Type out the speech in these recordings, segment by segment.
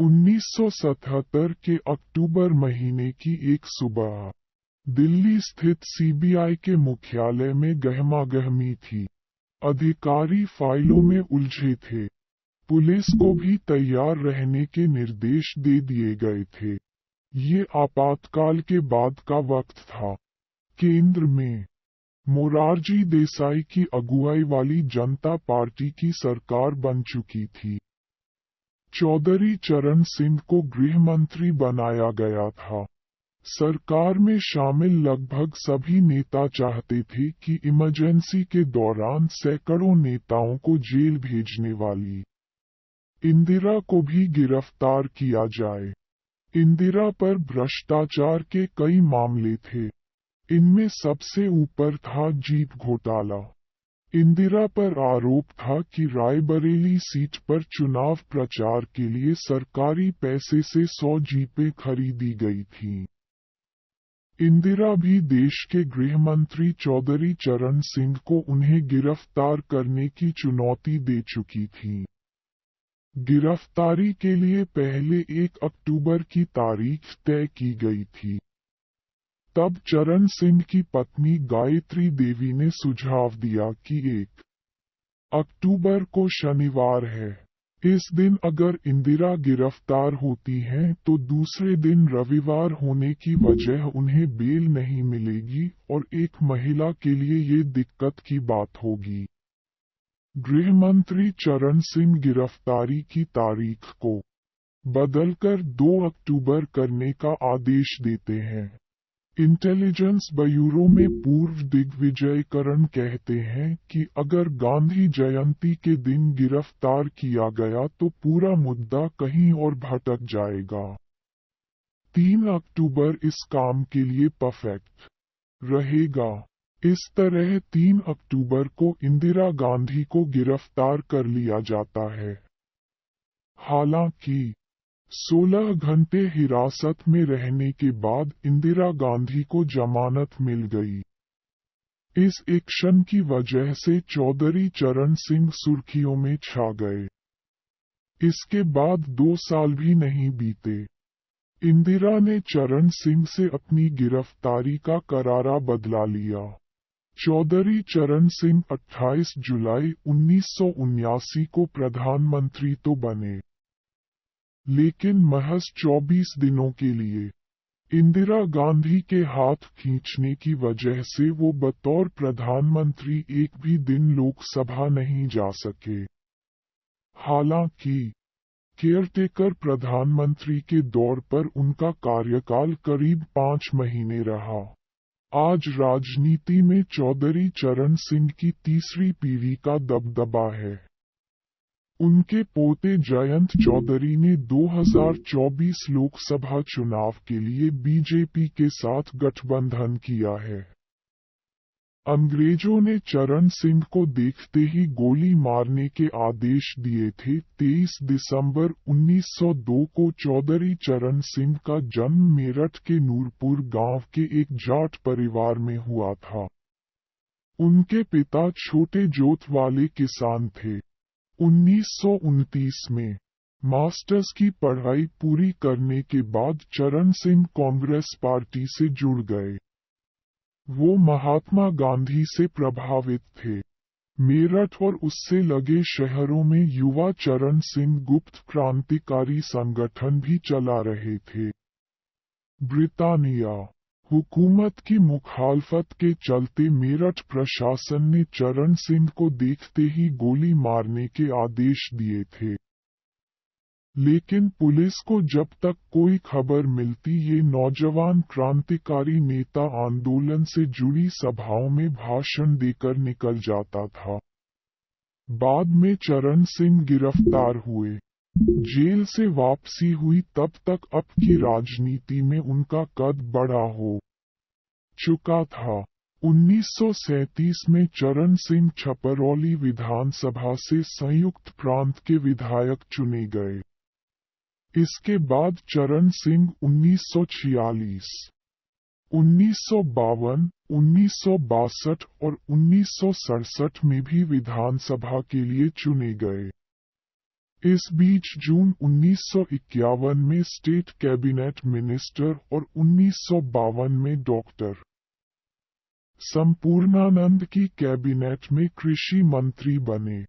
1977 के अक्टूबर महीने की एक सुबह दिल्ली स्थित सीबीआई के मुख्यालय में गहमागहमी थी। अधिकारी फाइलों में उलझे थे। पुलिस को भी तैयार रहने के निर्देश दे दिए गए थे। ये आपातकाल के बाद का वक्त था। केंद्र में मोरारजी देसाई की अगुवाई वाली जनता पार्टी की सरकार बन चुकी थी। चौधरी चरण सिंह को गृह मंत्री बनाया गया था। सरकार में शामिल लगभग सभी नेता चाहते थे कि इमरजेंसी के दौरान सैकड़ों नेताओं को जेल भेजने वाली इंदिरा को भी गिरफ्तार किया जाए। इंदिरा पर भ्रष्टाचार के कई मामले थे। इनमें सबसे ऊपर था जीप घोटाला। इंदिरा पर आरोप था कि रायबरेली सीट पर चुनाव प्रचार के लिए सरकारी पैसे से 100 जीपें खरीदी गई थीं। इंदिरा भी देश के गृह मंत्री चौधरी चरण सिंह को उन्हें गिरफ्तार करने की चुनौती दे चुकी थी। गिरफ्तारी के लिए पहले 1 अक्टूबर की तारीख तय की गई थी। तब चरण सिंह की पत्नी गायत्री देवी ने सुझाव दिया कि 1 अक्टूबर को शनिवार है। इस दिन अगर इंदिरा गिरफ्तार होती हैं तो दूसरे दिन रविवार होने की वजह उन्हें बेल नहीं मिलेगी और एक महिला के लिए ये दिक्कत की बात होगी। गृह मंत्री चरण सिंह गिरफ्तारी की तारीख को बदलकर 2 अक्टूबर करने का आदेश देते हैं। इंटेलिजेंस ब्यूरो में पूर्व दिग्विजयकरण कहते हैं कि अगर गांधी जयंती के दिन गिरफ्तार किया गया तो पूरा मुद्दा कहीं और भटक जाएगा। 3 अक्टूबर इस काम के लिए परफेक्ट रहेगा। इस तरह 3 अक्टूबर को इंदिरा गांधी को गिरफ्तार कर लिया जाता है। हालांकि 16 घंटे हिरासत में रहने के बाद इंदिरा गांधी को जमानत मिल गई। इस एक्शन की वजह से चौधरी चरण सिंह सुर्खियों में छा गए। इसके बाद 2 साल भी नहीं बीते। इंदिरा ने चरण सिंह से अपनी गिरफ्तारी का करारा बदला लिया। चौधरी चरण सिंह 28 जुलाई 1979 को प्रधानमंत्री तो बने, लेकिन महज 24 दिनों के लिए। इंदिरा गांधी के हाथ खींचने की वजह से वो बतौर प्रधानमंत्री एक भी दिन लोकसभा नहीं जा सके। हालांकि केयरटेकर प्रधानमंत्री के दौर पर उनका कार्यकाल करीब 5 महीने रहा। आज राजनीति में चौधरी चरण सिंह की तीसरी पीढ़ी का दबदबा है। उनके पोते जयंत चौधरी ने 2024 लोकसभा चुनाव के लिए बीजेपी के साथ गठबंधन किया है। अंग्रेजों ने चरण सिंह को देखते ही गोली मारने के आदेश दिए थे। 23 दिसंबर 1902 को चौधरी चरण सिंह का जन्म मेरठ के नूरपुर गांव के एक जाट परिवार में हुआ था। उनके पिता छोटे जोत वाले किसान थे। 1929 में मास्टर्स की पढ़ाई पूरी करने के बाद चरण सिंह कांग्रेस पार्टी से जुड़ गए। वो महात्मा गांधी से प्रभावित थे। मेरठ और उससे लगे शहरों में युवा चरण सिंह गुप्त क्रांतिकारी संगठन भी चला रहे थे। ब्रिटानिया हुकूमत की मुखालफत के चलते मेरठ प्रशासन ने चरण सिंह को देखते ही गोली मारने के आदेश दिए थे। लेकिन पुलिस को जब तक कोई खबर मिलती ये नौजवान क्रांतिकारी नेता आंदोलन से जुड़ी सभाओं में भाषण देकर निकल जाता था। बाद में चरण सिंह गिरफ्तार हुए, जेल से वापसी हुई, तब तक अब की राजनीति में उनका कद बड़ा हो चुका था। 1937 में चरण सिंह छपरौली विधानसभा से संयुक्त प्रांत के विधायक चुने गए। इसके बाद चरण सिंह 1946, 1952, 1962 और 1967 में भी विधानसभा के लिए चुने गए। इस बीच जून 1951 में स्टेट कैबिनेट मिनिस्टर और 1952 में डॉक्टर संपूर्णानंद की कैबिनेट में कृषि मंत्री बने।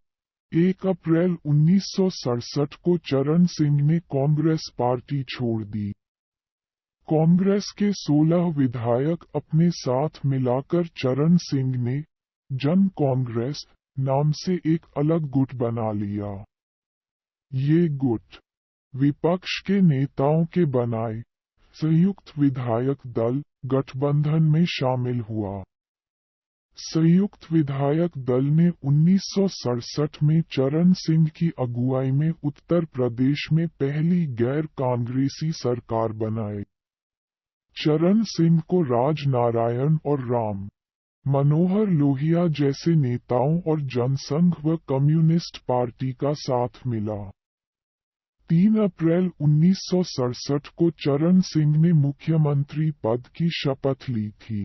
1 अप्रैल 1967 को चरण सिंह ने कांग्रेस पार्टी छोड़ दी। कांग्रेस के 16 विधायक अपने साथ मिलाकर चरण सिंह ने जन कांग्रेस नाम से एक अलग गुट बना लिया। ये गुट विपक्ष के नेताओं के बनाए संयुक्त विधायक दल गठबंधन में शामिल हुआ। संयुक्त विधायक दल ने 1967 में चरण सिंह की अगुवाई में उत्तर प्रदेश में पहली गैर कांग्रेसी सरकार बनाई। चरण सिंह को राजनारायण और राम मनोहर लोहिया जैसे नेताओं और जनसंघ व कम्युनिस्ट पार्टी का साथ मिला। 3 अप्रैल 1967 को चरण सिंह ने मुख्यमंत्री पद की शपथ ली थी,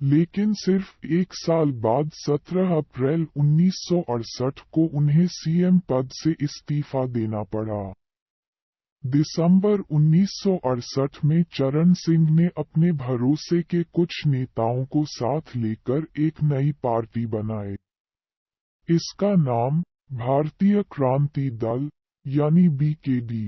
लेकिन सिर्फ एक साल बाद 17 अप्रैल 1968 को उन्हें सीएम पद से इस्तीफा देना पड़ा। दिसंबर 1968 में चरण सिंह ने अपने भरोसे के कुछ नेताओं को साथ लेकर एक नई पार्टी बनाई। इसका नाम भारतीय क्रांति दल यानी बीकेडी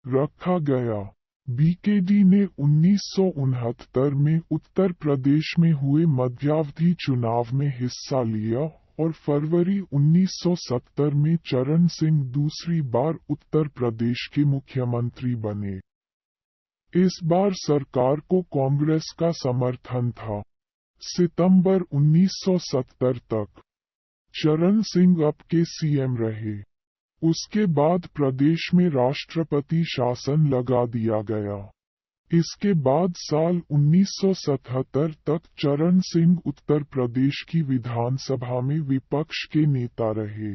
रखा गया। बीकेडी ने 1969 में उत्तर प्रदेश में हुए मध्यावधि चुनाव में हिस्सा लिया और फरवरी 1970 में चरण सिंह दूसरी बार उत्तर प्रदेश के मुख्यमंत्री बने। इस बार सरकार को कांग्रेस का समर्थन था। सितंबर 1970 तक चरण सिंह अब के सीएम रहे। उसके बाद प्रदेश में राष्ट्रपति शासन लगा दिया गया। इसके बाद साल 1977 तक चरण सिंह उत्तर प्रदेश की विधानसभा में विपक्ष के नेता रहे।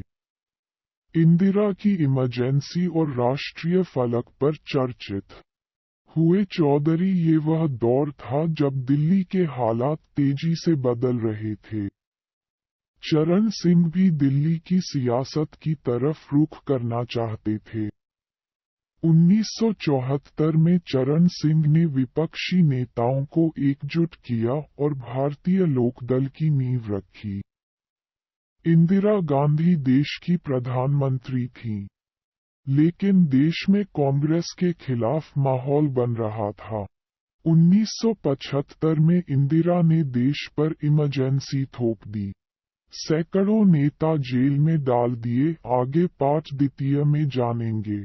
इंदिरा की इमरजेंसी और राष्ट्रीय फलक पर चर्चित हुए चौधरी ये वह दौर था जब दिल्ली के हालात तेजी से बदल रहे थे। चरण सिंह भी दिल्ली की सियासत की तरफ रुख करना चाहते थे। 1974 में चरण सिंह ने विपक्षी नेताओं को एकजुट किया और भारतीय लोकदल की नींव रखी। इंदिरा गांधी देश की प्रधानमंत्री थीं, लेकिन देश में कांग्रेस के खिलाफ माहौल बन रहा था। 1975 में इंदिरा ने देश पर इमरजेंसी थोप दी। सैकड़ों नेता जेल में डाल दिए। आगे पाठ द्वितीय में जानेंगे।